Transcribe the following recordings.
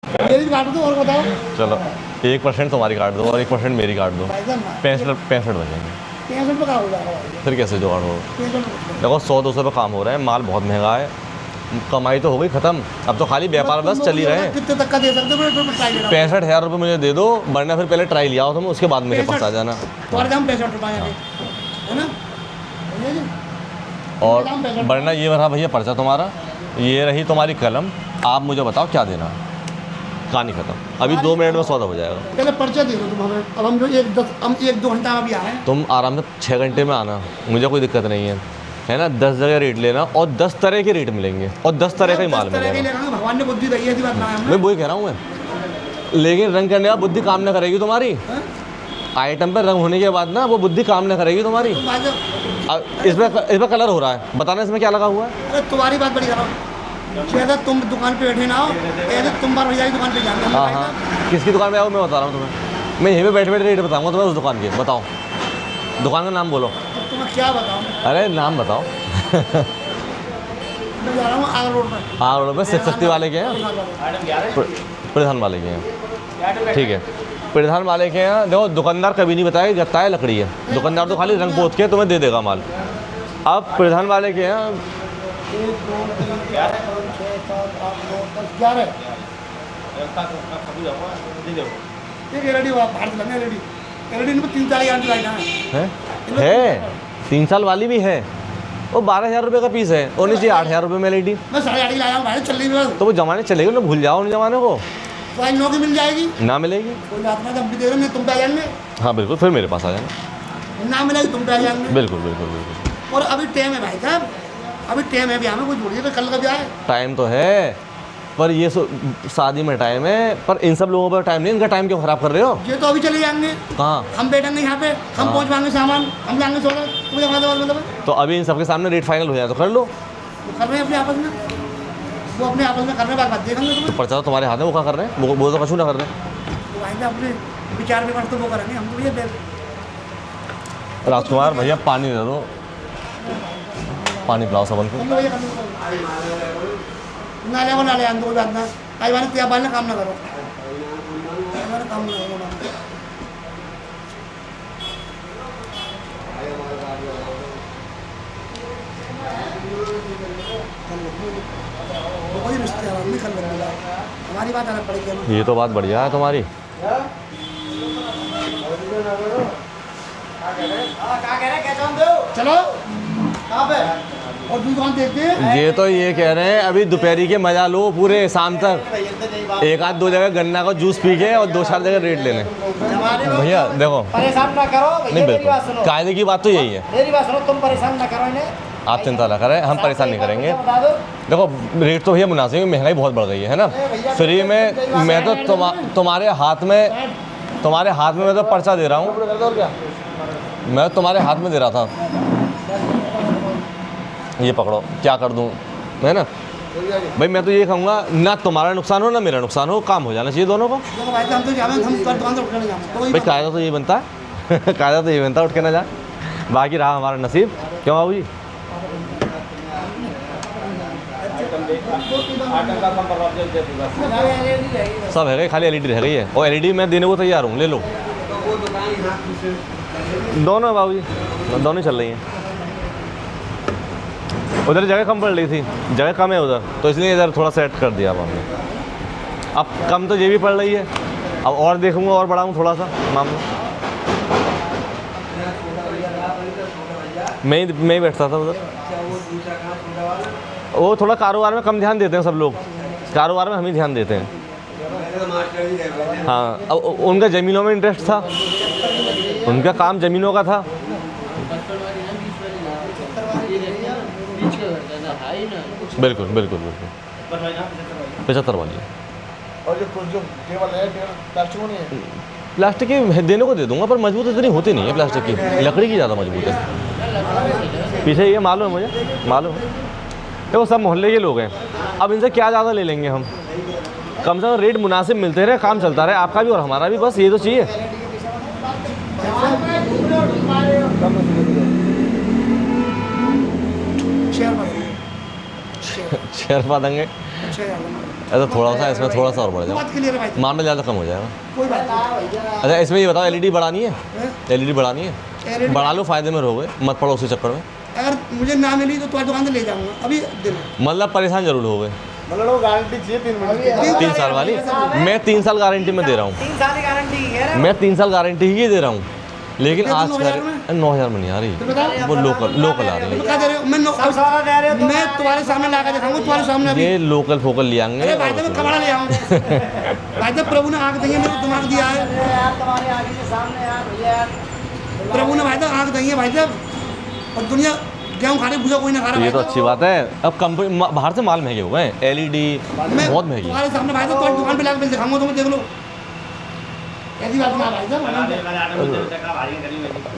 मेरी काट दो और बताओ। चलो 1% तुम्हारी काट दो और 1% मेरी काट दो, 65 बचेंगे। 65 का हो जाएगा भाई, फिर कैसे जुगाड़ हो? 65 देखो 100-200 रुपये काम हो रहा है, माल बहुत महंगा है, कमाई तो हो गई ख़त्म, अब तो खाली व्यापार बस चल ही रहे हैं। कितने तक का दे सकते हो? 65,000 रुपये मुझे दे दो, वरना फिर पहले ट्राई लिया हो तुम, उसके बाद मेरे पास आ जाना। तुम्हारे दाम 65 रुपये है ना? और वरना ये रहा भैया पर्चा तुम्हारा, ये रही तुम्हारी कलम, आप मुझे बताओ क्या देना। कहानी खत्म, अभी 2 मिनट में सौदा हो जाएगा। पहले पर्चा दे दो तुम हमें, अब हम जो 1-2 घंटा में अभी आए हैं। तुम आराम से 6 घंटे में आना, मुझे कोई दिक्कत नहीं है ना। 10 जगह रेट लेना और 10 तरह के रेट मिलेंगे और 10 तरह का ही माल मिलेगा। भगवान ने बुद्धि दी है, ऐसी बात ना है। मैं वही कह रहा हूँ मैं, लेकिन रंग करने का बुद्धि काम ना करेगी तुम्हारी। आइटम पर रंग होने के बाद ना वो बुद्धि काम ना करेगी तुम्हारी। इसमें कलर हो रहा है, बताना इसमें क्या लगा हुआ है। अरे तुम्हारी बात बड़ी करो, शायद तुम दुकान पे बैठे ना हो, ऐसे तुम बार भैया की दुकान पे जाना। हाँ हाँ, किसकी दुकान पे आओ मैं बता रहा हूँ तुम्हें, मैं यहीं पे बैठे बैठे रेट बताऊँगा तुम्हें उस दुकान के। बताओ दुकान का नाम बोलो। तुम्हें क्या बताऊँ? अरे नाम बताओ। मैं जा रहा हूँ आग रोड पर। आग रोड पे शिव शक्ति वाले के हैं, प्रधान वाले के हैं, ठीक है। प्रधान वाले के हैं, देखो दुकानदार कभी नहीं बताएगा गत्ता है लकड़ी है, दुकानदार तो खाली रंग पोत के तुम्हें दे देगा माल। अब प्रधान वाले के हैं 1 2 3 4 5 6 7 8 9 10 11 एक एलईडी बाहर से लगना, एलईडी में 3-4 गारंटी लाइट है 3 साल वाली भी है, वो 12,000 रुपये का पीस है, और नीचे 8,000 रुपये में एलईडी। मैं 8.5 लाया हूँ भाई, चल रही है। तो वो जमाने चलेगी ना, भूल जाओ उन जमाने को। तो आज 9 की मिल जाएगी, ना मिलेगी। कोई बात नहीं, जब भी दे रहे हैं तुम पे आ जाएंगे। हाँ बिल्कुल, फिर मेरे पास आ जाना। ना मिलेगी तुम पे आ जाएंगे। बिल्कुल बिल्कुल बिल्कुल। और अभी टाइम है भाई साहब, अभी टाइम है, ब्याह में कोई जोड़िए तो कल का ब्याह है। टाइम तो है, पर ये शादी में टाइम है, पर इन सब लोगों पर टाइम नहीं। इनका टाइम क्यों खराब कर रहे हो? ये तो अभी चले जाएंगे, कहाँ? हम बैठेंगे यहाँ पे, हम पहुँच पाएंगे सामान, हम जाएंगे सोना, तुम्हें मतलब तो अभी इन सबके सामने रेट फाइनल हो जाए तो कर लो। वो कर रहे हैं अपने आपस में, वो अपने आपस में करने के बाद देखेंगे तो तुम्हें। पर्चा तो तुम्हारे हाथ में, वो क्या कर रहे हैं? वो तो कछु ना कर रहे हैं। तो आएंगे अपने विचार विमर्श तो वो करेंगे, हम तो ये राजकुमार भैया पानी दे दो, पानी पिलाओ सबन को। नाले को नाले आंदो बात ना, आई बार त्या बाल काम ना करो, काम ना करो। कोई रिश्तेदार नहीं कर लेंगे, हमारी बात अलग पड़ेगी। ये तो बात बढ़िया है तुम्हारी। चलो कहाँ पे और दुकान देखते हैं। ये तो ये कह रहे हैं अभी दोपहरी के मजा लो पूरे शाम तक, 1-2 जगह गन्ना का जूस पी के और 2-4 जगह रेट लेने। भैया देखो परेशान ना करो, नहीं बिल्कुल कायदे की बात तो यही है। मेरी बात सुनो, तुम परेशान ना करो इन्हें, आप चिंता ना करें, हम परेशान नहीं करेंगे। देखो रेट तो भैया मुनासिब है, महंगाई बहुत बढ़ गई है ना। फ्री में मैं तो तुम्हारे हाथ में मैं तो पर्चा दे रहा हूँ, मैं तुम्हारे हाथ में दे रहा था। ये पकड़ो, क्या कर दूँ है ना भाई। मैं तो ये कहूँगा ना तुम्हारा नुकसान हो ना मेरा नुकसान हो, काम हो जाना चाहिए दोनों को। भाई कायदा तो यही बनता है कायदा तो यही बनता है, उठ के ना जाए, बाकी रहा हमारा नसीब। क्यों बाबू जी? सब है, खाली एलईडी रह गई है, और एलईडी मैं देने को तैयार हूँ, ले लो। दोनों बाबू जी, दोनों चल रही हैं। उधर जगह कम पड़ रही थी, जगह कम है उधर, तो इसलिए इधर थोड़ा सेट कर दिया अब हमने। अब कम तो ये भी पड़ रही है, अब और देखूँगा और बढ़ाऊँ थोड़ा सा मामला। मैं ही बैठता था उधर। वो थोड़ा कारोबार में कम ध्यान देते हैं सब लोग, कारोबार में हम ही ध्यान देते हैं। हाँ, अब उनका ज़मीनों में इंटरेस्ट था, उनका काम ज़मीनों का था। बिल्कुल बिल्कुल बिल्कुल 75 वाली है। और जो टेबल है, प्लास्टिक नहीं है? प्लास्टिक की देने को दे दूंगा, पर मजबूत इतनी होती नहीं है प्लास्टिक की, लकड़ी की ज़्यादा मजबूत है। पीछे ये मालूम है मुझे, मालूम है। देखो सब मोहल्ले के लोग हैं, अब इनसे क्या ज़्यादा ले लेंगे हम, कम से कम रेट मुनासिब मिलते रहे, काम चलता रहे, आपका भी और हमारा भी, बस ये तो चाहिए। शेयर पा देंगे। ऐसा थोड़ा सा इसमें थोड़ा सा और बढ़ बात क्लियर है भाई जाए, माल में ज़्यादा कम हो जाएगा। कोई बात नहीं अच्छा इसमें ये बताओ एलईडी बढ़ानी है? हैं? एलईडी बढ़ानी है? LED बढ़ा लो, फ़ायदे में रहोगे, मत पड़ो उसी चक्कर में। अगर मुझे ना मिली तो तुम्हारी दुकान से ले जाऊंगा अभी दिन मतलब परेशान जरूर होगे। मतलब गारंटी चाहिए 3 महीने 3 साल वाली? मैं 3 साल गारंटी में दे रहा हूँ, 3 साल की गारंटी है। मैं 3 साल गारंटी ही दे रहा हूँ, लेकिन कितने आज 9,000 में? 9,000 में नहीं आ रही, बताओ। वो लोकल आ रही है। तुम क्या दे रहे हो मैं सब सारा दे रहे हो तो मैं तुम्हारे सामने ला कर दिखाऊंगा तुम्हारे सामने अभी। ये लोकल फोकल ले आएंगे। अरे भाई साहब मैं कबाड़ा ले आऊँ भाई साहब प्रभु ने आँख दी है मेरे दिमाग दिया है यार तुम्हारे आगे के सामने यार भैया यार प्रभु ने भाई साहब आँख दी है भाई साहब। और दुनिया गेहूँ खा रही भूजा कोई ना खा रहा ये भाई तो साहब। अच्छी बात है। अब कंपनी बाहर से माल महंगे हो गए, एलईडी मैं बहुत महंगी है। तुम्हारे सामने भाई साहब तुम्हारी दुकान पे लाकर दिखाऊंगा तुम्हें देख लो ऐसी बात ना भाई साहब।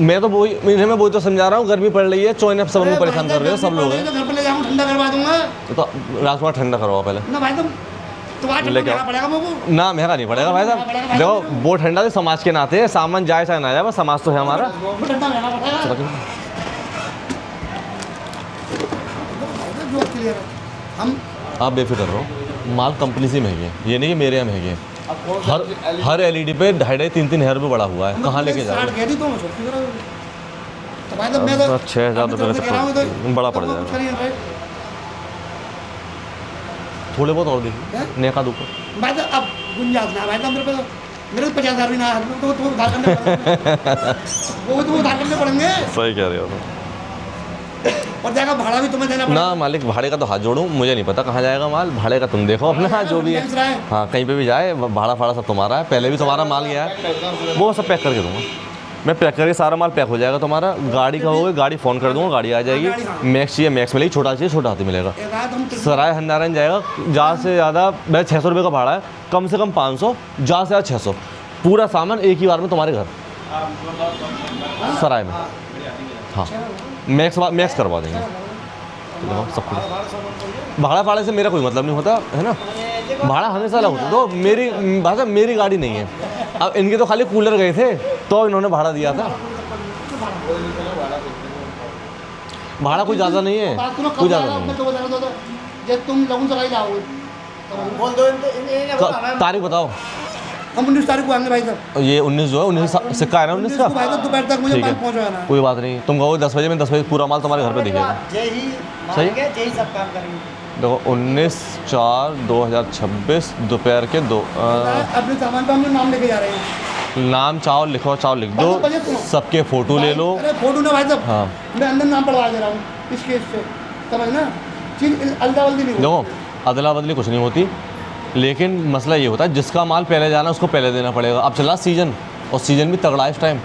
मैं तो वही मैं वही तो समझा रहा हूँ, गर्मी पड़ रही है, चोइन सब अरे लोग परेशान भाई कर रहे हो, साहब, सब लोग हैं। तो घर पे ले जाऊँ ठंडा करवा दूंगा तो राजकुमार ठंडा करवाओ पहले ना भाई साहब तुम्हारा लेके ठंडा आओ। पड़ेगा मुझको ना, महंगा नहीं पड़ेगा भाई साहब। देखो वो ठंडा तो समाज के नाते है, सामान जाए चाहे ना जाए, बस समाज तो है हमारा। ठंडा रहना पड़ेगा जो क्लियर है हम आप बेफिक्र रहो, माल कंपनी से महंगे है, ये नहीं कि मेरे यहाँ महंगे हैं। हर एलईडी पे 2.5-3 हज़ार रुपये बढ़ा हुआ है, कहाँ लेके जाओ? 60 कह दी तो मैं सोचती हूँ तो भाई साहब मैं तो 6,000 रुपये कह रहा हूँ तो का बड़ा पड़ कुछ जाएगा। करिए भाई। थोड़े बहुत और देखिए, हैं? नेका दुका। भाई साहब अब गुंजाइश ना भाई साहब मेरे को 50,000 भी ना है तो उधार करने पड़ेंगे वो तो उधार करने पड़ेंगे सही कह रहे हो। और जाएगा भाड़ा भी तुम्हें देना ना पड़ेगा। मालिक, भाड़े का तो हाथ जोड़ूँ, मुझे नहीं पता कहाँ जाएगा माल, भाड़े का तुम देखो अपना, हाँ जो भी बेच रहा है। है। हाँ कहीं पे भी जाए, भाड़ा फाड़ा सब तुम्हारा है, पहले भी तुम्हारा माल गया है, वो सब पैक करके दूंगा मैं। पैक करके सारा माल पैक हो जाएगा तुम्हारा। गाड़ी का होगा, गाड़ी फ़ोन कर दूंगा, गाड़ी आ जाएगी। मैक्स चाहिए मैक्स मिलेगी, छोटा चाहिए छोटा हाथी मिलेगा। एक रात हम सराय हंडारन जाएगा, ज़्यादा से ज़्यादा 600 रुपये का भाड़ा है, कम से कम 500, ज़्यादा से ज़्यादा 600। पूरा सामान एक ही बार में तुम्हारे घर सराय में। हाँ मैक्स करवा देंगे सब कुछ। भाड़ा फाड़े से मेरा कोई मतलब नहीं होता है ना, भाड़ा हमेशा अलग होता। तो मेरी भाषा मेरी गाड़ी नहीं है। अब इनके तो खाली कूलर गए थे तो इन्होंने भाड़ा दिया था, भाड़ा कोई ज़्यादा नहीं है, बात सुनो कोई कब ज़्यादा आएगा नहीं मैं है। तो बता दो जब तुम लगून चलाई जाओगे बोल दो इन्हें तारीख बताओ। हम 19 तारीख को आएंगे भाई साहब। ये 19 जो है, 19 सिक्का है ना 19 का। भाई साहब दोपहर तक मुझे ठीक माल है, पहुंचवाना है। कोई बात नहीं, तुम कहो 10 बजे, में 10 बजे पूरा माल तुम्हारे घर पे दिखेगा। जय ही सही? मांगे जय ही सब काम करेंगे। देखो 19/4/2026 दोपहर के 2 अपने सामान पे हम लोग नाम लेके जा रहे हैं। नाम चाहो लिखो, चाहो लिख दो, बजे सुनो। सबके फ़ोटो ले लो। अरे फोटो ना भाई साहब हाँ मैं अंदर नाम पढ़वा दे रहा हूँ इस केस से समझ ना चीज अल्दा वल्दी नहीं हो। देखो अदला बदली कुछ नहीं होती, लेकिन मसला ये होता है जिसका माल पहले जाना उसको पहले देना पड़ेगा। अब चल रहा सीजन, और सीजन भी तगड़ा है इस टाइम।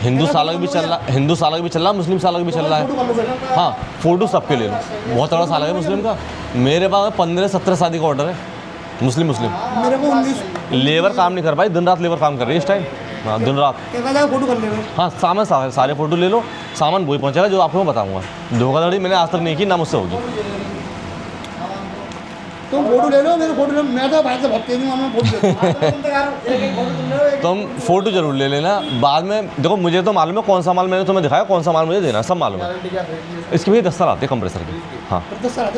हिंदू सालक भी चल रहा, हिंदू सालक भी चल रहा, मुस्लिम सालक भी चल रहा फोटो है। कर लो बेटा। हाँ फ़ोटो सबके ले लो, बहुत तगड़ा सालक है मुस्लिम का। मेरे पास 15-17 शादी का ऑर्डर है मुस्लिम। मेरे को 19 लेबर काम नहीं कर पाई, दिन रात लेबर काम कर रही है इस टाइम। हाँ दिन रात। एक आधा फोटो कर ले हाँ सामान सारे फ़ोटो ले लो, सामान वही पहुँचेगा जो आपको मैं बताऊँगा। धोखाधड़ी मैंने आज तक नहीं की, ना मुझसे होगी। तुम फोटो ले लो मेरे फोटो ले, मैं तो भाई से बहुत तेज हूँ मैं फोटो तुम फ़ोटो जरूर ले लेना बाद में। देखो मुझे तो मालूम है कौन सा माल मैंने तुम्हें दिखाया, कौन सा माल मुझे देना, सब मालूम है। इसकी भी 10 साल आती है कंप्रेसर की। हाँ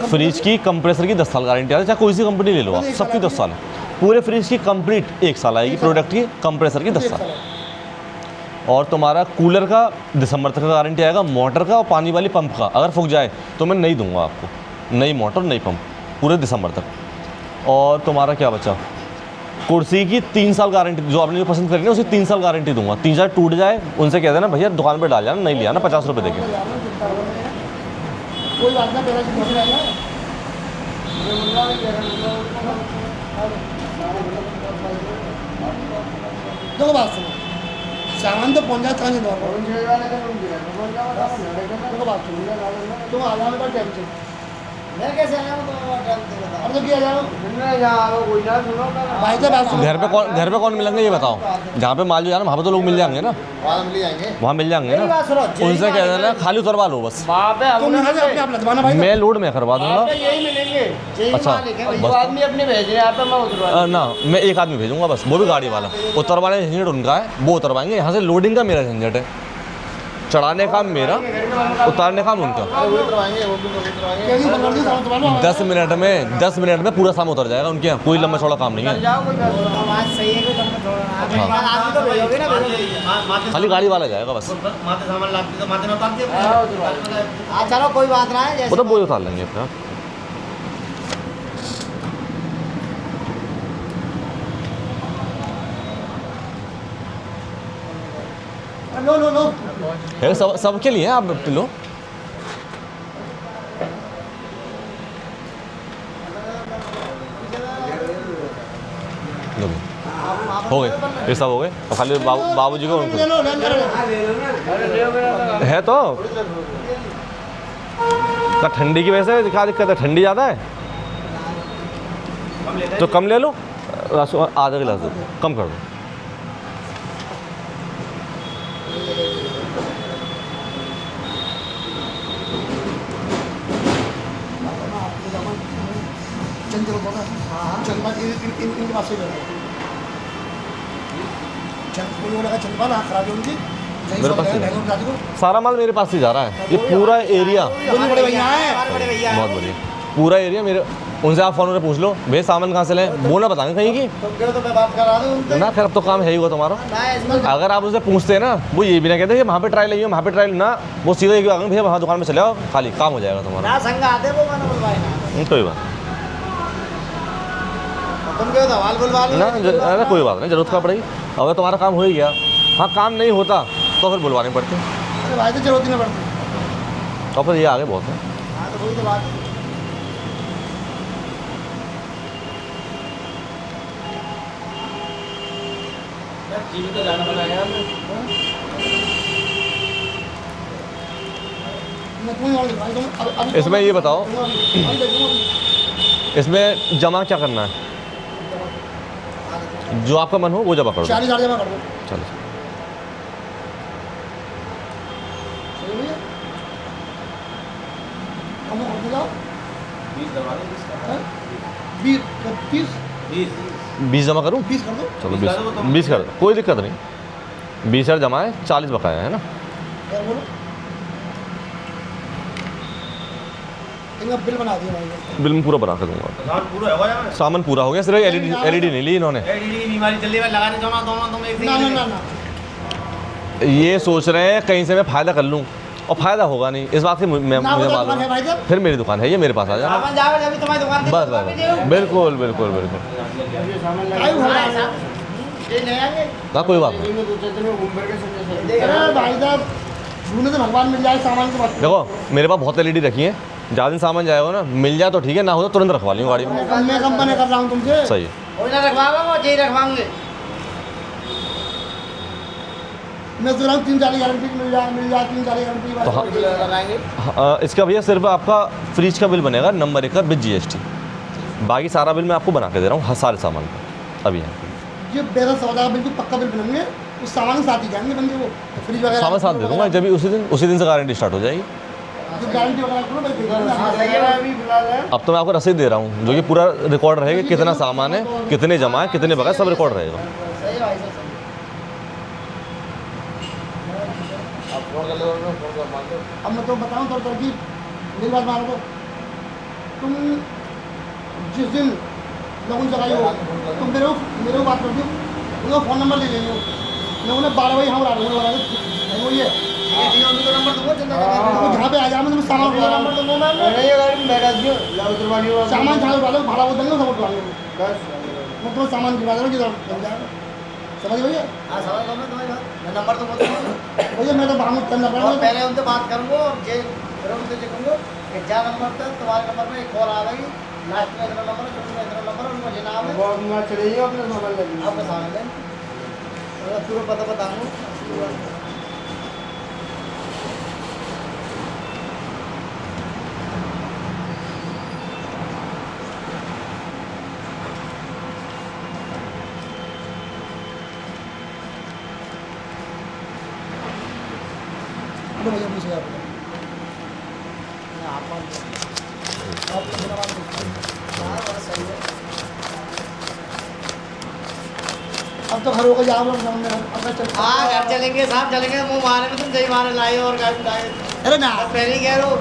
फ्रिज की कंप्रेसर की 10 साल गारंटी आती है, चाहे कोई सी कंपनी ले लो आप, सबकी 10 साल है। पूरे फ्रिज की कंप्लीट 1 साल आएगी, प्रोडक्ट की कंप्रेसर की 10 साल। और तुम्हारा कूलर का दिसंबर तक का गारंटी आएगा, मोटर का और पानी वाली पंप का अगर फूक जाए तो मैं नहीं दूंगा आपको, नई मोटर नई पंप पूरे दिसंबर तक। और तुम्हारा क्या बचा, कुर्सी की 3 साल गारंटी, जो आपने जो पसंद करी ना उसे 3 साल गारंटी दूंगा। 3 टूट जाए उनसे कह देना भैया दुकान पे डाल जाना, नहीं लिया ना 50 रुपये देके। कोई बात ना तेरा कुछ रहेगा। देखो बात सुनो, सामान तो पहुंचा कहाँ से दौड़ देखो बात सुनो, तुम आ जाओ मेरे पास टाइम से। मैं कैसे आया हूँ तो बता। अब तो किया जाओ कोई ना सुनो भाई साहब बात सुनो। घर पे कौन मिलेंगे ये बताओ, जहाँ पे माल जो है ना वहाँ पे तो लोग मिल जाएंगे ना, वहाँ मिल जाएंगे मेरी ना। बात सुनो, जय उनसे कह देना खाली उतरवा लो बस, वहाँ पे तुम यहाँ से अपने आप लदवाना भाई मैं लोड में करवा दूंगा। यही मिलेंगे जय अच्छा, मालिक है, बस। जो आदमी अपने भेज रहे हैं यहाँ पे मैं उतरवा ना मैं एक आदमी भेजूंगा बस, वो भी गाड़ी वाला। उतरवाने झंझट उनका है, वो उतरवाएंगे। यहाँ से लोडिंग का मेरा झंझट है। चढ़ाने का मेरा, उतारने का उनका। वो उतरवाएंगे, वो भी उतरवाएंगे। क्या नहीं बनवा दी सामान तुम्हारा 10 मिनट में पूरा सामान उतर जाएगा उनके यहाँ, कोई लंबा चौड़ा काम नहीं है। जाओ कोई बात नहीं। आवाज सही है, कोई कम में छोड़ना। आदमी तो भेजोगे ना, भेजोगे। खाली गाड़ी वाला जाएगा बस। माथे सामान लाते तो माथे में उतारते हैं। हाँ चलो कोई बात ना है, जैसे वो तो बोझ उतार लेंगे अपना। लो लो लो है सबके लिए आप लो। हो गए ये सब हो गए, और खाली बाबूजी को उनको ले लो ले लो है तो क्या ठंडी की वजह से क्या दिक्कत है? ठंडी ज़्यादा है तो कम ले लो, आधा गिलास दो, कम कर दो। चल चलो बोला चल बात इनके पास से ले लो। चल कोई बोला चल बात हाथ खराब है उनकी मेरे पास ही है। को सारा माल मेरे पास ही जा रहा है, ये पूरा एरिया बड़े भैया हैं हमारे बड़े भैया बहुत बढ़िया, पूरा एरिया मेरे। उनसे आप फ़ोन में पूछ लो भैया सामान कहाँ से लें, वो ना बताएंगे कहीं की तुम कहो तो मैं बात करा दूं उनसे। ना। खैर अब तो काम है ही वो तुम्हारा। ना इसमें अगर आप उनसे पूछते हैं ना, वो ये भी ना कहते कि वहाँ पे ट्रायल नहीं है, वहाँ पे ट्रायल ना, वो सीधा एक आगे भैया वहाँ दुकान में चले आओ, खाली काम हो जाएगा तुम्हारा। ना संग आते वो मैंने बुलवाए ना। कोई बात तुम कहो तो हवाल बुलवा लो ना, अरे कोई बात नहीं, जरूरत क्या पड़ेगी। अगर तुम्हारा काम हो ही गया, हाँ काम नहीं होता तो फिर बुलवाने पड़ते, अरे भाई तो जरूरत ही नहीं पड़ती। और फिर ये आगे बहुत है। हाँ तो वही तो बात है। मैं तुम्हें और भाई तुम अब इसमें ये बताओ, इसमें जमा क्या करना है? जो आपका मन हो वो जमा कर दो। 40,000 जमा कर दो। चलो सही भैया हम और जाओ 20 20 जमा करूँ? 20 कर दो। चलो 20 कर दो, कोई दिक्कत नहीं। 20,000 जमा है, 40 बकाया है ना। यार बोलो इनका बिल बना दिया भाई। बिल में पूरा बना कर दूंगा। सामान पूरा होगा यार। सामान पूरा हो गया, सिर्फ एलईडी नहीं ली इन्होंने। एडीडी की बीमारी चल रही है, लगाने दोनों दोनों तुम एक ना ना ना ना ये सोच रहे हैं कहीं से मैं फ़ायदा कर लूँ, और फ़ायदा होगा नहीं, इस बात से मुझे ना मालूम दुकान है है। भाई साहब। फिर मेरी दुकान है, ये मेरे पास आ जाना। अपन जाओ जब तुम्हारी दुकान बस बस बिल्कुल बिल्कुल बिल्कुल, काय हो रहा है ये नहीं आएंगे ना कोई बात नहीं। अरे भाई साहब ढूंढने से भगवान मिल जाए सामान के बाद। देखो मेरे पास बहुत एलईडी रखी है, ज़्यादा दिन सामान जाएगा ना, मिल जाए तो ठीक है, ना हो तो तुरंत रखवा लूँ गाड़ी में। मैं कंपनी कर रहा हूँ तुमसे। सही है। कोई ना रखवाऊंगा, वो यही रखवाऊंगे। मैं सोच रहा हूँ 3 साल की गारंटी मिल जाए 3 साल की गारंटी तो हाँ, लगाएंगे इसका भैया सिर्फ आपका फ्रिज का बिल बनेगा नंबर 1 का विद GST, बाकी सारा बिल मैं आपको बना के दे रहा हूँ, सारे सामान का अभी है। ये बेहतर सौदा का बिल्कुल पक्का बिल बनेंगे, उस सामान के साथ ही जाएंगे बंदे वो फ्रिज वगैरह सामान साथ दे दूँगा, जब भी उसी दिन से गारंटी स्टार्ट हो जाएगी। जो गारंटी वगैरह करो भाई हाँ सही है, मैं अभी फिलहाल है। अब तो मैं आपको रसीद दे रहा हूँ, जो कि पूरा रिकॉर्ड रहेगा, कितना सामान है, कितने जमा है, कितने बकाया, सब रिकॉर्ड रहेगा। सही है भाई साहब, सही अब मैं तो बताऊँ तो तरकीब मेरी बात मानो तो तुम जिस दिन लगन जगाई हो तुम मेरे को बात कर दो, उनका फ़ोन नंबर ले लेंगे, मैं उन्हें 12 बजे यहाँ बुला दूँगा, वो ये उनको नंबर दूंगा, चंदा का वो जहाँ पे आ जाए मैं तुम्हें सामान उठा नंबर दूंगा मैं। ये गाड़ी में बैठा दियो, लाओ उतरवानी हो। सामान जहाँ उठा लो भाड़ा वो देंगे सब उठवा लेंगे, बस मैं तुम्हें सामान गिरा दूँगा जिधर बन जाएगा। समझ भैया हाँ समझ लो, मैं तुम्हारी बात, मैं नंबर तो बोल दूंगा। भैया मैं तो बाहर करना और पड़ेगा। पहले उनसे बात करूँगा, फिर उनसे कहूँगा कि जा नंबर तक तुम्हारे नंबर में एक कॉल आ गई, लास्ट में इतना नंबर है, छोटे में इतना नंबर है, उनको जिना है आपका सामान लें, पूरा पता बताऊँगा। तो भैया पूछिए आप अब अब तो घर होकर जा रहा हूँ अपना चल। हाँ घर चलेंगे साहब चलेंगे, मुँह मारे में तुम जय मारे लाए और गाड़ी लाए। अरे ना पहले कह रहे हो